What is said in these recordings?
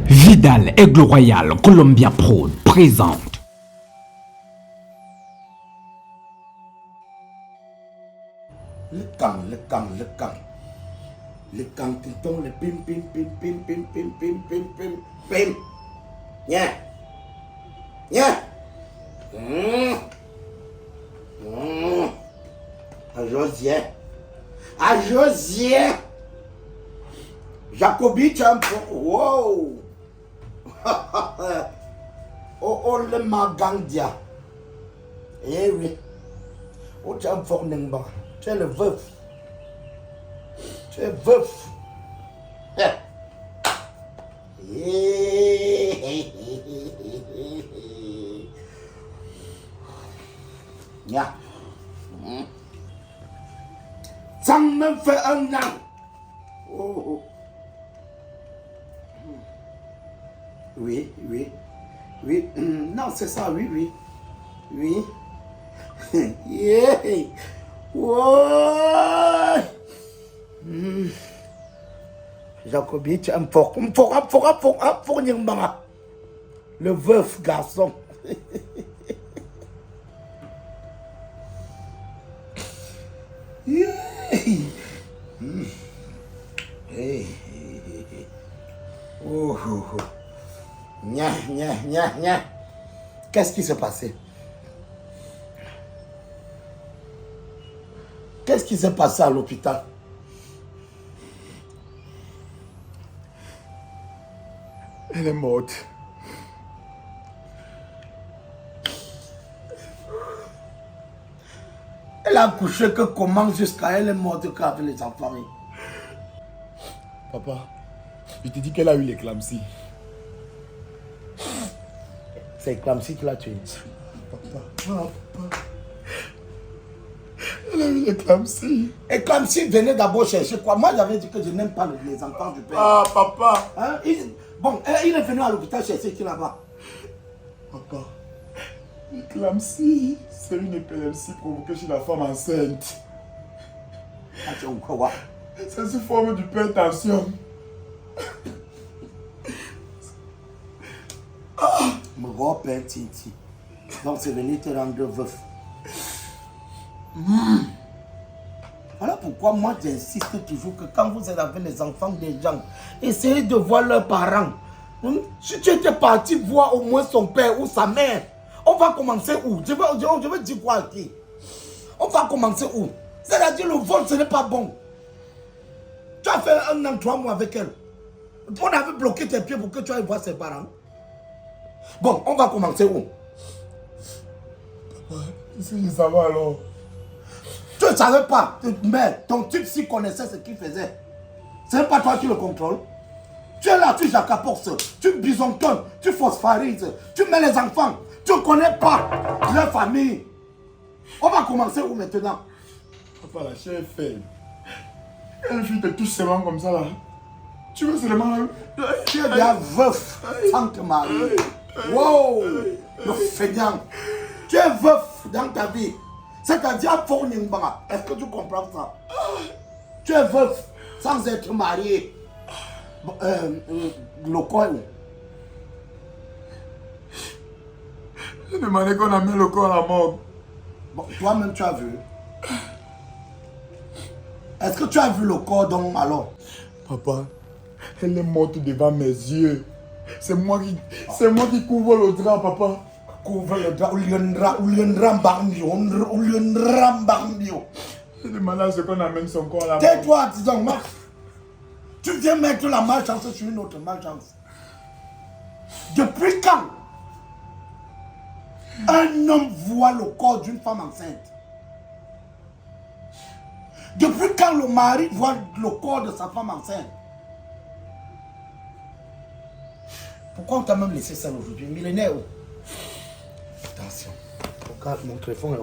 Vidal Aigle Royal Columbia Prod présente. Le gang, titon, le pim, pim, pim, pim, pim, pim, pim, pim, pim, pim. Nya. À Josien. Jacobi, tu as un peu. Wow. Oh, le magandia. Eh oui. Oh, tu as un fort n'imba. Tu es le veuf. Tu es veuf. Nya. Ça me fait un an. Oh. Oui. Non, c'est ça, oui. Yeah. Ouais. Jacobi, tu es un fort. Le veuf garçon. Yeah. Hey. Oh. Nya. Qu'est-ce qui s'est passé? Qu'est-ce qui s'est passé à l'hôpital? Elle est morte. Elle a accouché que comment jusqu'à elle est morte avec les enfants. Papa, je te dis qu'elle a eu l'éclampsie. C'est éclampsie qui l'a tué. Papa. Elle a eu l'éclampsie. Éclampsie venait d'abord chercher quoi? Moi j'avais dit que je n'aime pas les enfants du père. Ah, papa. Hein? Il est venu à l'hôpital chercher qui là-bas? Papa, l'éclampsie, c'est une épilepsie provoquée chez la femme enceinte. C'est sous forme d'hypertension. Me repère Titi. Donc c'est venu te rendre veuf. Voilà pourquoi moi j'insiste toujours que quand vous êtes avec les enfants des gens, essayez de voir leurs parents. Si tu étais parti voir au moins son père ou sa mère, on va commencer où? Je veux dire quoi à qui? On va commencer où? C'est-à-dire le vol ce n'est pas bon. Tu as fait 1 an, 3 mois avec elle. On avait bloqué tes pieds pour que tu ailles voir ses parents. Bon, on va commencer où? Papa, qu'est-ce que je savais alors? Tu ne savais pas, mais ton type s'y connaissait ce qu'il faisait. Ce n'est pas toi qui le contrôle. Tu es là, tu jacapoxes, tu bisontonnes, tu phosphorises, tu mets les enfants. Tu ne connais pas leur famille. On va commencer où maintenant? Papa, la chair est faible. Une fille te touche seulement comme ça là. Tu veux seulement... Tu es bien veuf sans te marier. Wow, le feignant. Tu es veuf dans ta vie. C'est-à-dire, est-ce que tu comprends ça? Tu es veuf sans être marié. Le corps est où? J'ai demandé qu'on amène le corps à la morgue. Bon, toi-même, tu as vu. Est-ce que tu as vu le corps donc alors? Papa, elle est morte devant mes yeux. C'est moi qui couvre le drap, papa. Couvre le drap, J'ai demandé à ce qu'on amène son corps à la morgue. tais-toi, disons, Max. Tu viens mettre la malchance sur une autre malchance. Depuis quand un homme voit le corps d'une femme enceinte? Depuis quand le mari voit le corps de sa femme enceinte? Pourquoi on t'a même laissé ça aujourd'hui? Millénaire. Attention. Regarde mon téléphone là.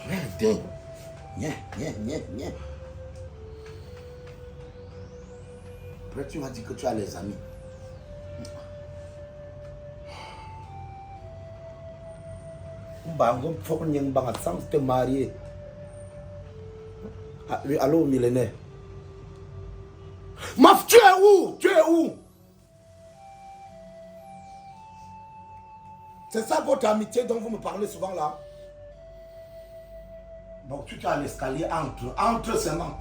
Merde. Nya. Après tu m'as dit que tu as les amis. Sans te marier. Ah, oui, allô, millénaire. Maf, tu es où? Tu es où? C'est ça votre amitié dont vous me parlez souvent là? Bon, tu es à l'escalier, entre seulement.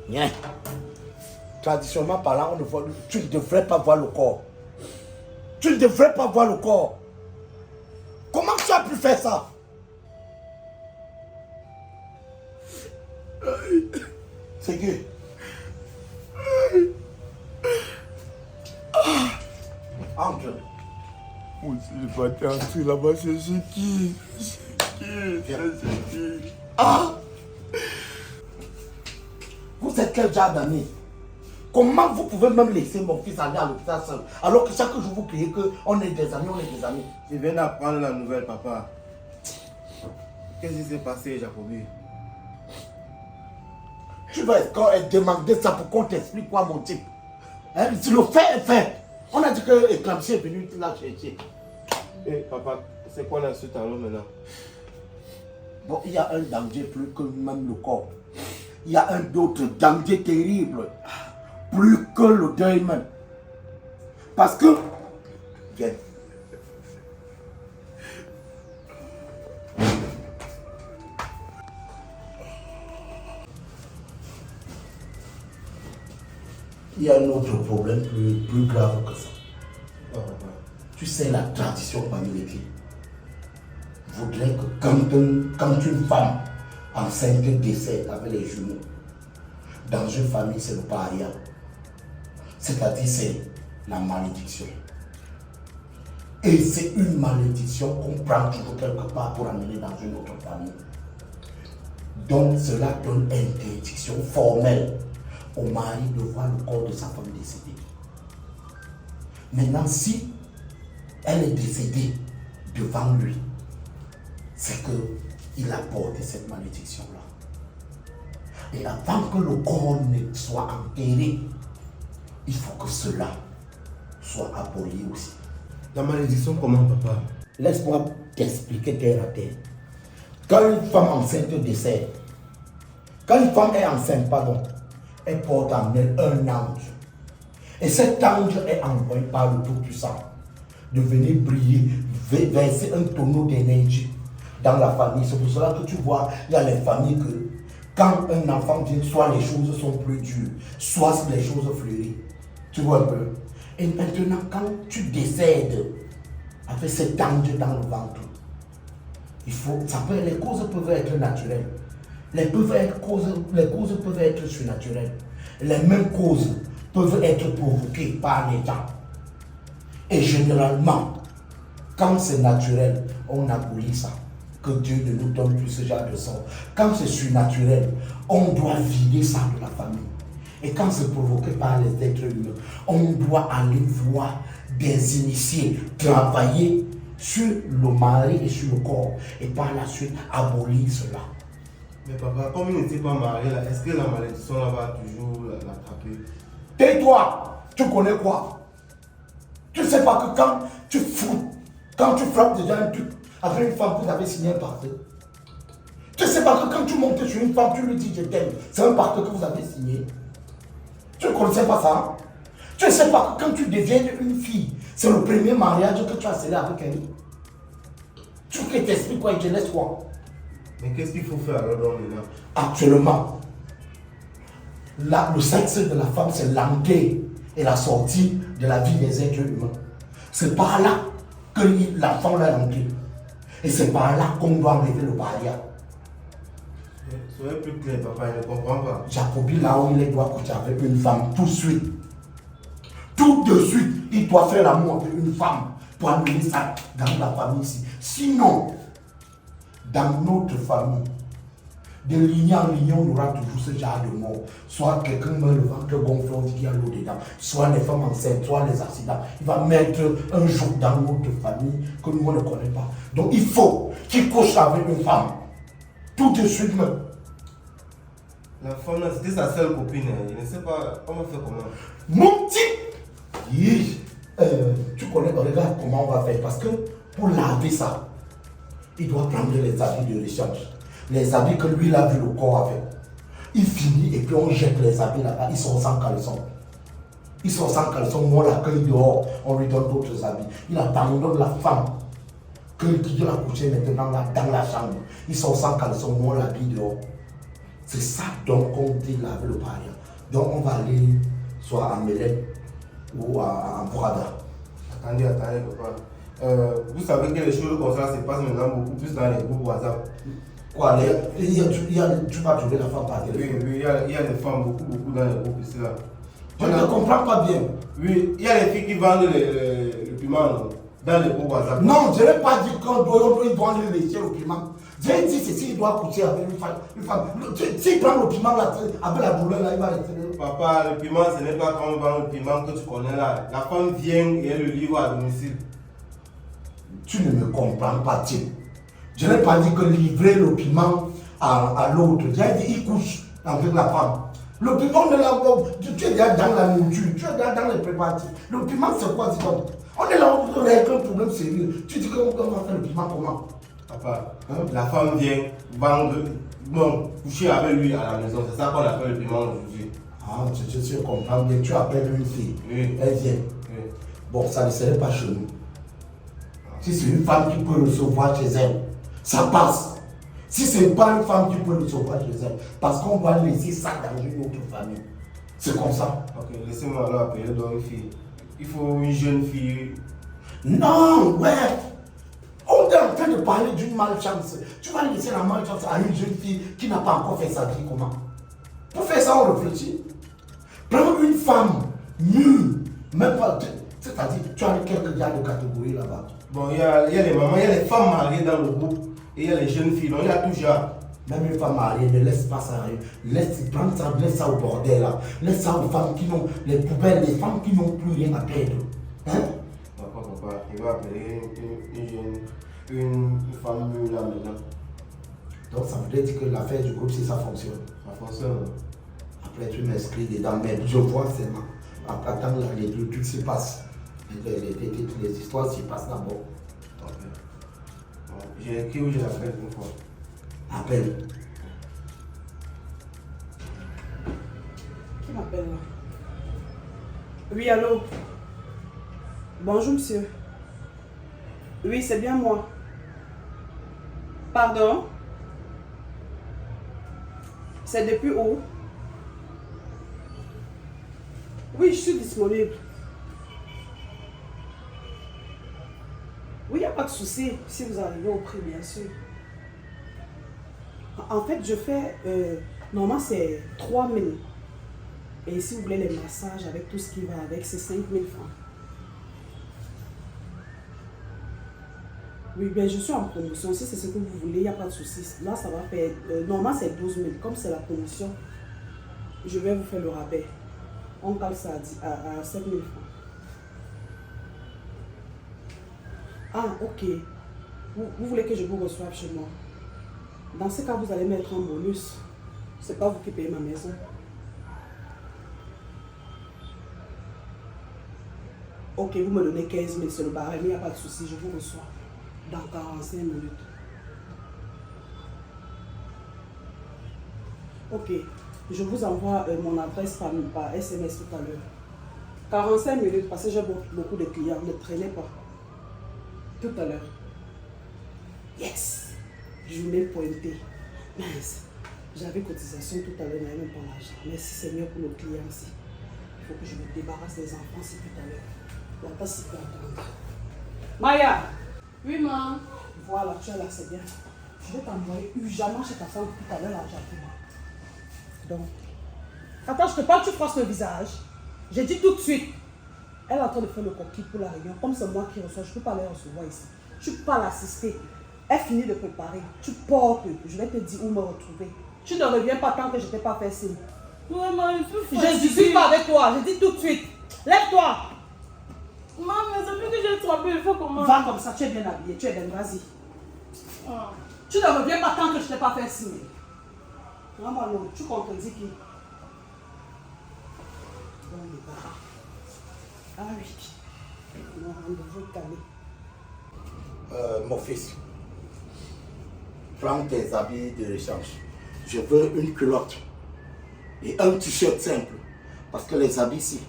Bien. Traditionnellement parlant, tu ne devrais pas voir le corps. Tu ne devrais pas voir le corps. Comment tu as pu faire ça? C'est que... Entre. Moi aussi, je vais pas entrer là-bas, c'est qui? C'est qui? Ah! Vous êtes quel genre d'amis? Comment vous pouvez même laisser mon fils aller à l'hôpital seul? Alors que chaque jour vous criez qu'on est des amis, on est des amis. Je viens d'apprendre la nouvelle, papa. Qu'est-ce qui s'est passé, Jacobi? Tu vas demander ça pour qu'on t'explique quoi, mon type. Hein? Si le fait est fait. On a dit que Éclampsie est venu là chercher. Eh, papa, c'est quoi la suite alors maintenant? Bon, il y a un danger plus que même le corps. Il y a un autre danger terrible. Plus que le deuil même. Parce que... Viens. Il y a un autre problème plus grave que ça. Oh, papa. Tu sais, la tradition parmi les filles voudrait que quand une femme enceinte décède avec les jumeaux, dans une famille, c'est le paria. C'est-à-dire, c'est la malédiction. Et c'est une malédiction qu'on prend toujours quelque part pour amener dans une autre famille. Donc, cela donne interdiction formelle au mari de voir le corps de sa femme décédée. Maintenant, si elle est décédée devant lui, c'est qu'il a porté cette malédiction-là. Et avant que le corps ne soit enterré, il faut que cela soit aboli aussi. La malédiction comment, papa? Laisse-moi t'expliquer terre à terre. Quand une femme enceinte décède, quand une femme est enceinte, elle porte en elle un ange. Et cet ange est envoyé par le Tout-Puissant de venir briller, verser un tonneau d'énergie dans la famille. C'est pour cela que tu vois, il y a les familles que quand un enfant vient, soit les choses sont plus dures, soit les choses fleurissent. Tu vois un peu? Et maintenant, quand tu décèdes avec cet ange dans le ventre, les causes peuvent être naturelles. Les causes peuvent être surnaturelles. Les mêmes causes peuvent être provoquées par les gens. Et généralement, quand c'est naturel, on abolit ça. Que Dieu ne nous donne plus ce genre de sort. Quand c'est surnaturel, on doit vider ça de la famille. Et quand c'est provoqué par les êtres humains, on doit aller voir des initiés, travailler sur le mari et sur le corps. Et par la suite, abolir cela. Mais papa, comme il n'était pas marié, là, est-ce que la malédiction là va toujours l'attraper? Tais-toi! Tu connais quoi? Tu ne sais pas que quand tu frappes déjà un truc avec une femme, vous avez signé un pacte. Tu ne sais pas que quand tu montes sur une femme, tu lui dis je t'aime. C'est un pacte que vous avez signé. Tu ne connaissais pas ça? Tu ne sais pas que quand tu deviens une fille, c'est le premier mariage que tu as scellé avec elle. Tu veux que t'expliques quoi et je laisse quoi? Mais qu'est-ce qu'il faut faire alors maintenant? Actuellement, là, le sexe de la femme, c'est l'entrée et la sortie de la vie des êtres humains. C'est par là que l'enfant l'a entré. Et c'est par là qu'on doit enlever le paria. Soyez plus clair, papa, je ne comprends pas. Jacobi, là où il doit coucher avec une femme tout de suite. Tout de suite, il doit faire l'amour avec une femme pour amener ça dans la famille ici. Sinon, dans notre famille, de lignée en lignée, on aura toujours ce genre de mort. Soit quelqu'un meurt le ventre gonflé, on dit qu'il y a l'eau dedans. Soit les femmes enceintes, soit les accidents. Il va mettre un jour dans notre famille que nous on ne connaît pas. Donc il faut qu'il couche avec une femme. Tout de suite même. La femme là, c'était sa seule copine. Je ne sais pas, on va faire comment? Mon type! Tu connais, regarde comment on va faire. Parce que Pour laver ça, il doit prendre les habits de rechange. Les habits que lui, il a vu le corps avec. Il finit et puis on jette les habits là-bas. Ils sont sans caleçon. Ils sont sans caleçon. Moi, on l'accueille dehors. On lui donne d'autres habits. Il abandonne la femme qui doit coucher maintenant là, dans la chambre. Ils sont sans caleçon. Moi, on l'habille dehors. C'est ça donc qu'on dit laver le paria. Donc on va aller soit à Mélène ou à Brada. Attendez, papa. Vous savez que les choses comme ça se passent maintenant beaucoup plus dans les groupes WhatsApp. Quoi, tu vas trouver la femme par téléphone? Oui, il y a des femmes beaucoup dans les groupes ici là. Je ne comprends pas bien. Oui, il y a les filles qui vendent le piment dans les groupes WhatsApp. Non, je n'ai pas dit qu'on doit le laisser au piment. J'ai dit ceci, il doit coucher avec une femme. S'il prend le piment là, avec la douleur là, il va rester. Papa, le piment, ce n'est pas comme vendre le piment que tu connais là. La femme vient et elle le livre à domicile. Tu ne me comprends pas, Tim. Je n'ai pas dit que livrer le piment à l'autre. J'ai dit il couche avec la femme. Le piment de la tu es déjà dans la nourriture, tu es déjà dans les préparatifs. Le piment, c'est quoi, dis donc? On est là pour régler un problème sérieux. Tu dis qu'on va faire le piment comment? Papa, la femme vient vendre, bon, coucher avec lui à la maison. C'est ça qu'on appelle le piment aujourd'hui. Ah, je comprends bien. Tu appelles une fille. Oui. Elle vient. Oui. Bon, ça ne serait pas chez nous. Si c'est une femme qui peut recevoir chez elle, ça passe. Si ce n'est pas une femme qui peut recevoir chez elle, parce qu'on va laisser ça dans une autre famille. C'est comme ça. Ok, laissez-moi alors appeler donc une fille. Il faut une jeune fille. Non, ouais. On est en train de parler d'une malchance. Tu vas laisser la malchance à une jeune fille qui n'a pas encore fait sa vie comment? Pour faire ça, on réfléchit. Prends une femme mûre, même pas. C'est-à-dire, tu as quelques gars de catégorie là-bas. Bon, il y a les mamans, il y a les femmes mariées dans le groupe et il y a les jeunes filles. Donc il y a tout genre. Même une femme mariée, ne laisse pas ça. Prends ça, laisse ça au bordel là. Laisse ça aux femmes qui n'ont les poubelles, les femmes qui n'ont plus rien à perdre. Hein? Papa, il va appeler une femme mûre là maintenant. Donc ça veut dire que l'affaire du groupe, si ça fonctionne. Ça fonctionne. Après, tu m'inscris dedans, mais je vois seulement. Après, quand les trucs se passent, les histoires s'y passent d'abord. Ok. Bon, j'ai écrit où je l'appelle une fois. Appelle. Qui m'appelle là? Oui, allô? Bonjour, monsieur. Oui, c'est bien moi. Pardon? C'est depuis où? Oui, je suis disponible. Oui, il n'y a pas de souci si vous arrivez au prix, bien sûr. En fait, je fais, normalement c'est 3 000. Et si vous voulez les massages avec tout ce qui va avec, c'est 5 000 francs. Oui, bien je suis en promotion. Si c'est ce que vous voulez, il n'y a pas de souci. Là, ça va faire, normalement c'est 12 000. Comme c'est la promotion, je vais vous faire le rabais. On cale ça à 7 000 francs. Ah, ok. Vous voulez que je vous reçoive chez moi? Dans ce cas, vous allez mettre un bonus. C'est pas vous qui payez ma maison. Ok, vous me donnez 15 000 sur le barème, il n'y a pas de souci, je vous reçois dans 45 minutes. Ok, je vous envoie mon adresse par SMS tout à l'heure. 45 minutes, parce que j'ai beaucoup de clients, ne traînez pas. Tout à l'heure. Yes! Je m'ai pointé. Mince, j'avais cotisation tout à l'heure, mais même pas l'argent. Mais si c'est mieux pour le client aussi, il faut que je me débarrasse des enfants si tout à l'heure. Il n'y a pas si peu attendre. Maya! Oui, maman. Voilà, tu es là, c'est bien. Je vais t'envoyer urgemment chez ta femme tout à l'heure l'argent pour moi. Donc, attends, je te parle, tu froisses le visage. J'ai dit tout de suite. Elle est en train de faire le coquille pour la réunion. Comme c'est moi qui reçois, je ne peux pas les recevoir ici. Tu ne peux pas l'assister. Elle finit de préparer. Tu portes. Je vais te dire où me retrouver. Tu ne reviens pas tant que je ne t'ai pas fait signe. Maman, je suis Je fatiguée. ne suis pas avec toi. Je dis tout de suite. Lève-toi. Maman, c'est plus que j'ai attrapé, il faut comment? Va comme ça, tu es bien habillé. Tu es bien, vas-y. Ah. Tu ne reviens pas tant que je ne t'ai pas fait signe. Maman, non. Tu contredis qui? Bon, les parents. Ah oui. Mon rendez-vous est calé. Mon fils, prends tes habits de rechange. Je veux une culotte et un t-shirt simple. Parce que les habits ici,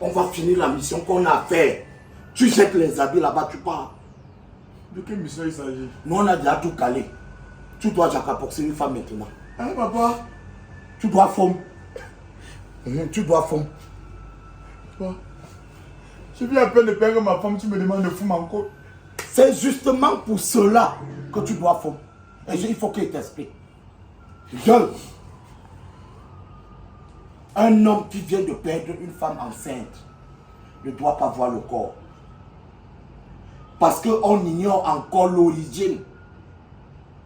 on va finir la mission qu'on a fait. Tu jettes les habits là-bas, tu pars. De quelle mission il s'agit? Nous, on a déjà tout calé. Tu dois jacapoxer une femme maintenant. Hein, papa? Tu dois fondre. Tu dois fondre. Papa, je viens à peine de perdre ma femme, tu me demandes de foutre encore. C'est justement pour cela que tu dois fondre. Et il faut qu'il t'explique. Deux. Un homme qui vient de perdre une femme enceinte ne doit pas voir le corps. Parce qu'on ignore encore l'origine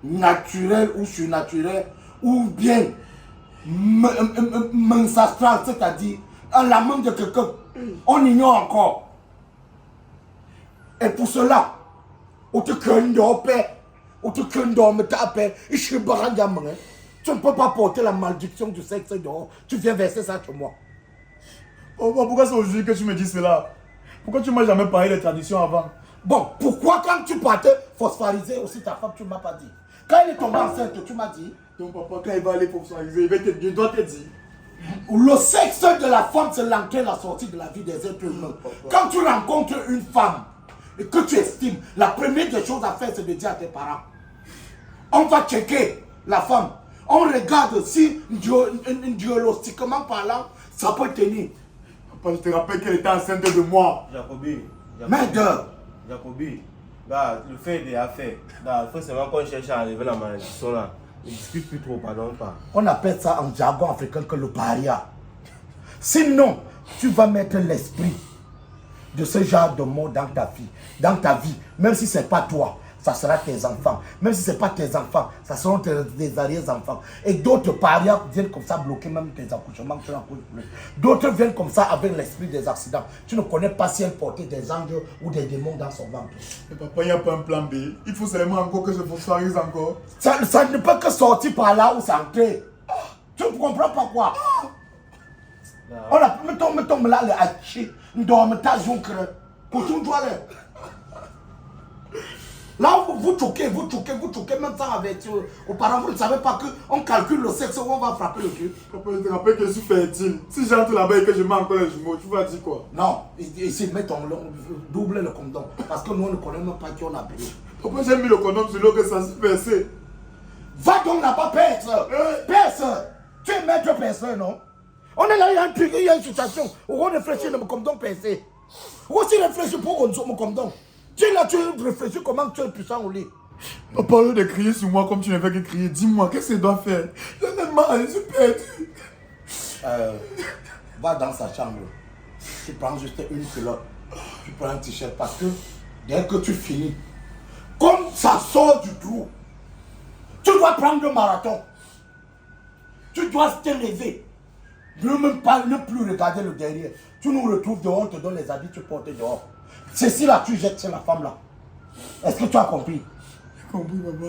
naturelle ou surnaturelle ou bien ancestrale, c'est-à-dire en la main de quelqu'un. On ignore encore. Et pour cela, on te craint d'or père, on te craint d'or me taper, et je suis barangam. Tu ne peux pas porter la malédiction du sexe dehors. Tu viens verser ça sur moi. Oh, pourquoi c'est aujourd'hui que tu me dis cela? Pourquoi tu ne m'as jamais parlé des traditions avant? Bon, pourquoi quand tu partais phosphoriser aussi ta femme, tu ne m'as pas dit? Quand elle est tombée enceinte, tu m'as dit? Donc papa, quand il va aller phosphoriser, je dois te dire. Le sexe de la femme, c'est l'entrée et la sortie de la vie des êtres humains. Quand tu rencontres une femme et que tu estimes, la première des choses à faire, c'est de dire à tes parents. On va checker la femme. On regarde si, diagnostiquement parlant, ça peut tenir. Papa, je te rappelle qu'elle était enceinte de moi. Jacobi. Jacobi. Là, le fait est déjà fait. Là, il faut seulement qu'on cherche à enlever la malédiction là. Ne discute plus trop, pardon pas. On appelle ça en jargon africain que le paria. Sinon, tu vas mettre l'esprit de ce genre de mot dans ta vie. Même si ce n'est pas toi, ça sera tes enfants. Même si ce n'est pas tes enfants, ça seront tes arrière-enfants. Et d'autres parias viennent comme ça bloquer même tes accouchements. D'autres viennent comme ça avec l'esprit des accidents. Tu ne connais pas si elle portait des anges ou des démons dans son ventre. Mais papa, il n'y a pas un plan B. Il faut seulement encore que je phosphorise encore. Ça ne peut que sortir par là où ça entrer. Tu ne comprends pas quoi? On a mettons là les hachis. Nous dormons ta joncre. Pour tout droit là. Là, vous choquez, même sans avertir aux parents, vous ne savez pas qu'on calcule le sexe où on va frapper le cul. Papa, je te rappelle que je suis fertile. Si j'entre là-bas et que je mets encore les jumeaux, tu vas dire quoi? Non, ici, double le condom. Parce que nous, on ne connaît même pas qui on a payé. Papa, j'ai mis le condom sur l'eau que ça s'est versé. Va donc là-bas, perce. Perce. Tu es maître perceur, non? On est là, il y a un truc, il y a une situation où on réfléchit le condom percé. Où aussi réfléchir pour qu'on soit mon condom. Tu es là, tu réfléchis comment tu es puissant au lit. Papa, au lieu de crier sur moi comme tu ne fais que crier, dis-moi, qu'est-ce que je dois faire? J'en ai marre, je suis perdu. Va dans sa chambre. Tu prends juste une culotte. Tu prends un t-shirt parce que dès que tu finis, comme ça sort du trou, tu dois prendre le marathon. Tu dois te lever. Ne plus regarder le derrière. Tu nous retrouves dehors, on te donne les habits, tu portes dehors. Ceci là, tu jettes chez la femme là. Est-ce que tu as compris? J'ai compris, papa.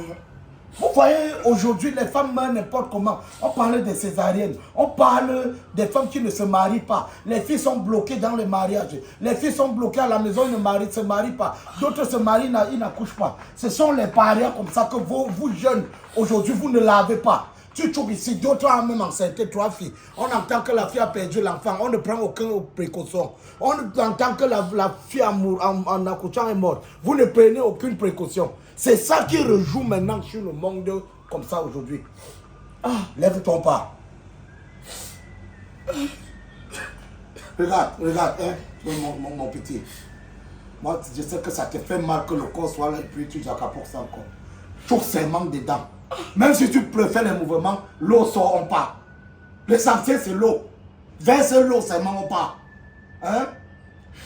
Vous voyez, aujourd'hui, les femmes meurent n'importe comment. On parle des césariennes. On parle des femmes qui ne se marient pas. Les filles sont bloquées dans les mariages. Les filles sont bloquées à la maison, ils ne se marient pas. D'autres se marient, ils n'accouchent pas. Ce sont les parias comme ça que vous jeunes, aujourd'hui, vous ne l'avez pas. Tu trouves ici, d'autres ont même enceinte 3 filles. On entend que la fille a perdu l'enfant, on ne prend aucune précaution. On entend que la fille en accouchant est morte. Vous ne prenez aucune précaution. C'est ça qui rejoue maintenant sur le monde comme ça aujourd'hui. Lève-toi pas. Regarde, hein, mon petit. Moi, je sais que ça te fait mal que le corps soit là et puis tu jacapores ça encore. Tout c'est manque dedans. Même si tu préfères les mouvements, l'eau sort, on part. L'essentiel c'est l'eau. Verser l'eau, c'est on part. Hein?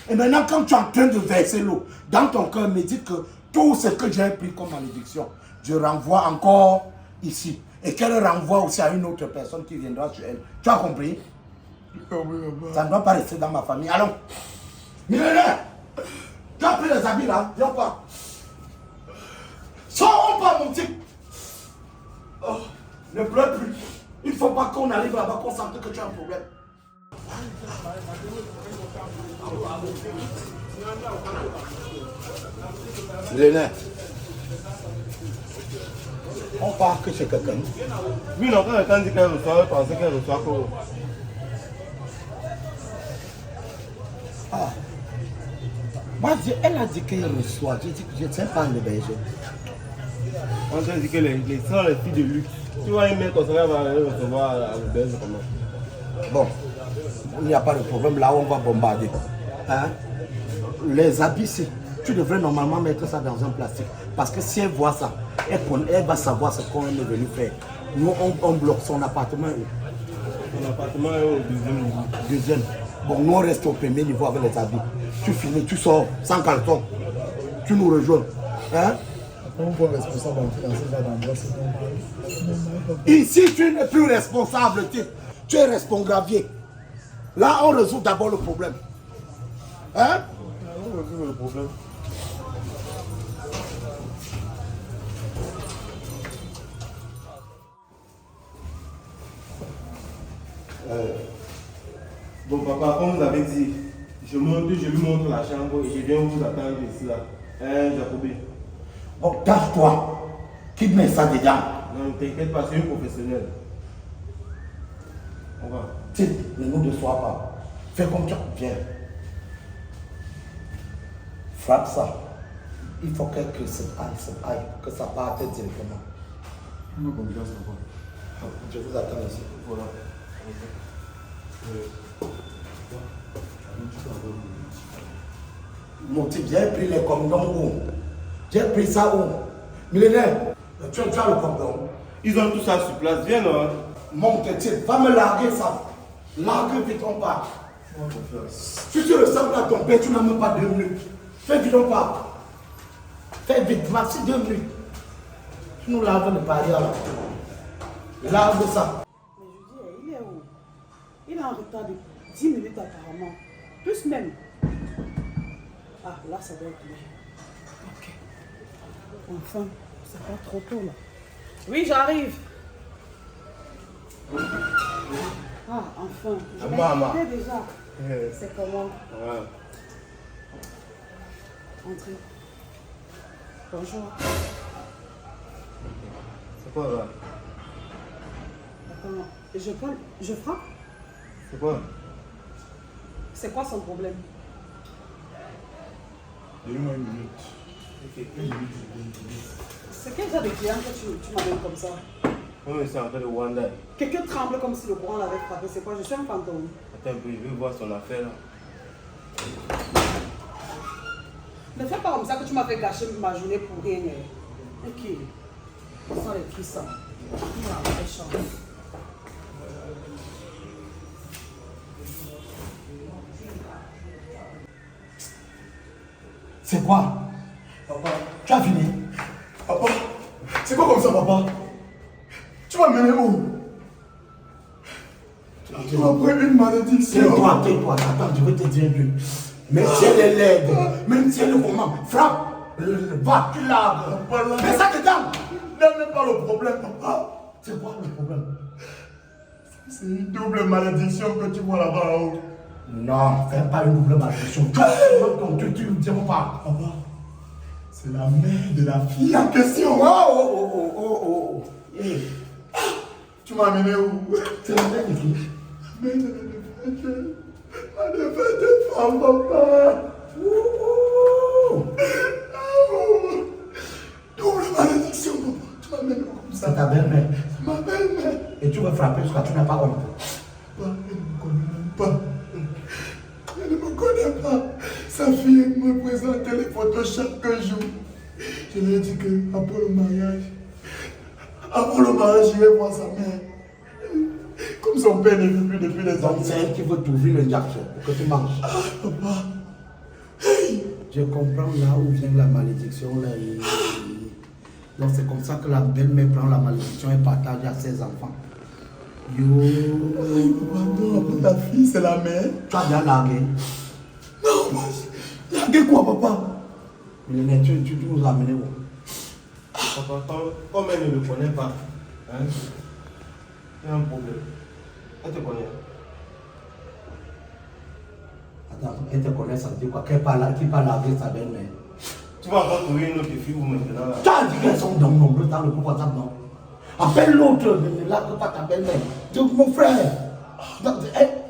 Et maintenant, quand tu es en train de verser l'eau, dans ton cœur, me dit que tout ce que j'ai pris comme malédiction, je renvoie encore ici. Et qu'elle renvoie aussi à une autre personne qui viendra sur elle. Tu as compris? Ça ne doit pas rester dans ma famille. Allons. Millénaire, tu as pris les habits là, viens pas. Sors, on part, mon type. Oh, ne pleure plus. Il ne faut pas qu'on arrive là-bas, qu'on sente que tu as un problème. Millénaire, On part que chez quelqu'un. Oui, non, quand elle dit qu'elle reçoit, elle pensait qu'elle reçoit quoi? Ah. Moi, elle a dit qu'elle reçoit. J'ai dit que je ne sais pas l'héberger. On t'a dit que les filles de luxe. Tu vois, une mère comme ça, elle va recevoir à l'auberge comment? Bon, il n'y a pas de problème. Là, on va bombarder. Hein? Les habits, tu devrais normalement mettre ça dans un plastique. Parce que si elle voit ça, elle va savoir ce qu'on est venu faire. Nous, on bloque son appartement. Son appartement est au deuxième. Bon, nous, on reste au premier niveau avec les habits. Tu finis, tu sors sans caleçon. Tu nous rejoins. Hein? On voit responsable en français dans l'endroit, c'est donc. Ici, tu n'es plus responsable, type. Tu es responsable. Là, on résout d'abord le problème. Hein? On résout le problème. Bon papa, comme vous avez dit, je lui montre la chambre et je viens vous attendre ici là. Hein, Jacobi? Bon, cache-toi. Qui met ça dedans? Non, ne t'inquiète pas, c'est une professionnelle. On va. Tiens, ne nous déçois pas. Fais comme tu viens. Frappe ça. Il faut que ça aille, que ça parte directement. Non, bon, bien, ça va. Je vous attends ici. Voilà. Mon type, j'ai pris les condoms où? J'ai pris ça où? Millénaire, tu as le condom. Ils ont tout ça sur place, viens non? Mon type, va me larguer ça. Largue vite, on part. Si tu ressembles à ton père, tu n'as même pas 2 minutes. Fais vite, on part. Fais vite, maxi 2 minutes. Tu nous laves le parier là. Largue ça. Mais je dis, il est où? Il est en retard de 10 minutes apparemment. Plus même. Ah, là, ça doit être lui. Ok. Enfin, c'est pas trop tôt là. Oui, j'arrive. Ah, enfin. Je m'inquiétais déjà. C'est comment? Ouais. Entrez. Bonjour. C'est quoi là? Attends, je frappe? C'est quoi? C'est quoi son problème? Donne-moi une minute. Ok. C'est quel genre de client que tu m'amènes comme ça? On est en train de Wanda. Quelqu'un tremble comme si le courant l'avait frappé. C'est quoi? Je suis un fantôme. Attends un peu, je vais voir son affaire là. Ne fais pas comme ça que tu m'as fait gâcher ma journée pour rien. Ok. Ça les trucs ça. C'est quoi? Papa, Tu as fini? papa, c'est quoi comme ça, papa? Tu vas m'amener où? Tu m'as pris une malédiction. Tais-toi, attends, je vais te dire un truc. Même si elle est laide, même si elle est comment, frappe, va, tu largues. Mets ça dedans. Là n'est pas le problème, papa. C'est quoi le problème? C'est une double malédiction que tu vois là-bas en haut. Non, fais pas une double malédiction. Tu ne diras pas. Papa, c'est la mère de la fille en question. Oh. Tu m'as amené où? C'est la mère de qui? La mère de la femme, papa. Double malédiction, papa. Tu m'amènes où comme ça? C'est ta belle-mère. Ma belle-mère. Et tu veux frapper jusqu'à tu n'as pas honte. Papa, elle ne me connaît même pas. Elle ne me connaît pas. Sa fille me présente les photos chaque jour. Je lui ai dit qu'après le mariage, j'irai voir sa mère. Comme son père n'est plus depuis les Donc années. c'est elle qui veut t'ouvrir le jackson pour que tu manges. Papa, Je comprends là où vient la malédiction. Là, donc c'est comme ça que la belle-mère prend la malédiction et partage à ses enfants. non, la fille, c'est la mère. Tu as déjà largué. Non, moi, largué quoi, papa? Millénaire, tu nous as amené où? Papa, comme elle ne le connaît pas, hein, il y a un problème. Elle te connaît. Attends, elle te connaît, ça veut dire quoi? Qui parle larguer sa belle-mère? Tu vas encore trouver une autre fille ou maintenant là. Tu as dit qu'elles sont dans nombreux dans le groupe WhatsApp, non? Appelle l'autre, ne largue pas ta belle-mère. Donc, mon frère,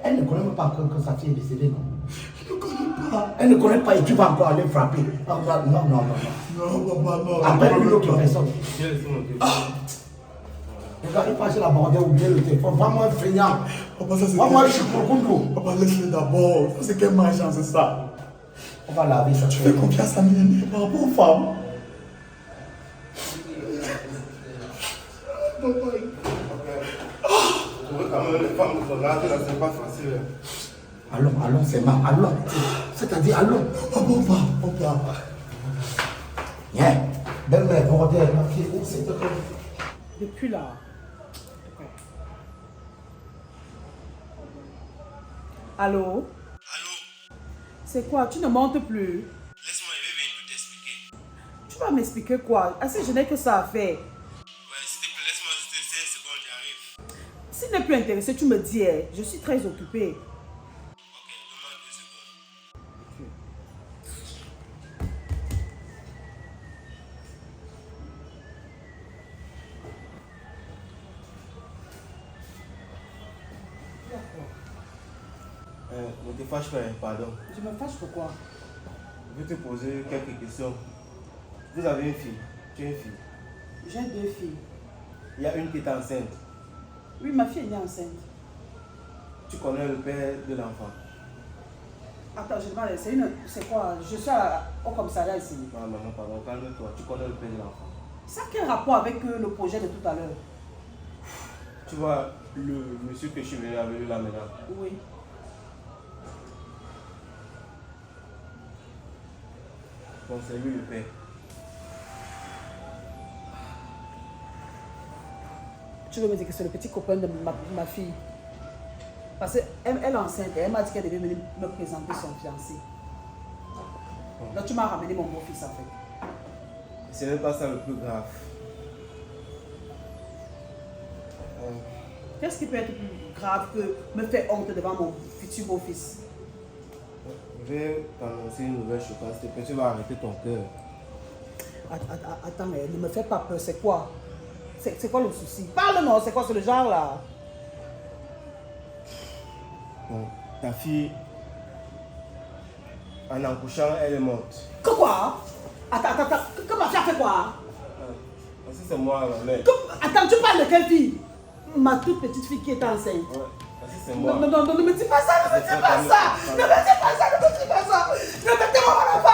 elle ne connaît même pas que sa fille est décédée, non? Je ne connais pas. Elle ne connaît pas et tu vas encore aller frapper. Non, non, non, non. Non, papa, non. Appelle une autre personne. J'ai laissé mon téléphone. Regardez pas chez la bordelle ou bien le téléphone. Vraiment un feignant. Papa, ça c'est. Moi, je suis pour Kundo. Papa, laisse-le d'abord. Ça c'est quel marchand, c'est ça? On va laver ça. Tu fais confiance à mes par rapport aux femmes. Trouver quand même les femmes de ton âge, là, c'est pas facile. Allons, c'est mal. Allons. C'est-à-dire, allons. Papa. Viens. Belle-mère, bordel. Où c'est? Depuis là. Ok. Allô? Allô? C'est quoi? Tu ne montes plus? Laisse-moi, je vais venir tout t'expliquer. Tu vas m'expliquer quoi? Assez, je n'ai que ça à faire. Ouais, s'il te plaît, laisse-moi juste 5 secondes, j'arrive. S'il n'est plus intéressé, tu me dis, hein. Je suis très occupée. Ok, donne-moi 2 secondes. Ne te fâche pas, pardon. Je me fâche pourquoi? Je vais te poser quelques questions. Vous avez une fille. Tu as une fille. J'ai 2 filles. Il y a une qui est enceinte. Oui, ma fille est née enceinte. Tu connais le père de l'enfant. Attends, je demande, c'est quoi? Je suis au commissariat ici. Non, maman, pardon, calme-toi. Tu connais le père de l'enfant. Ça a quel rapport avec le projet de tout à l'heure? Tu vois, le monsieur que je suis venu avec lui là maintenant. Oui. Donc c'est lui le père. Tu veux me dire que c'est le petit copain de ma fille? Parce qu'elle est enceinte et elle m'a dit qu'elle devait venir me présenter son fiancé. Donc tu m'as ramené mon beau-fils en fait. Ce n'est pas ça le plus grave. Qu'est-ce qui peut être plus grave que me faire honte devant mon futur beau-fils? Je vais t'annoncer une nouvelle chose. S'il te plaît, tu vas arrêter ton cœur. Attends, mais ne me fais pas peur, c'est quoi? C'est quoi le souci? Parle-moi, c'est quoi, c'est le genre là? Bon, ta fille, en accouchant, elle est morte. Que quoi? Attends, que ma fille a fait quoi? Si c'est moi, ma mère. Attends, tu parles de quelle fille? Ma toute petite fille qui est enceinte. Ouais, si c'est moi. Non, ne me dis pas ça, ne me dis pas ça! Ne me dis pas ça, ne me dis pas ça! Ne me dis pas ça!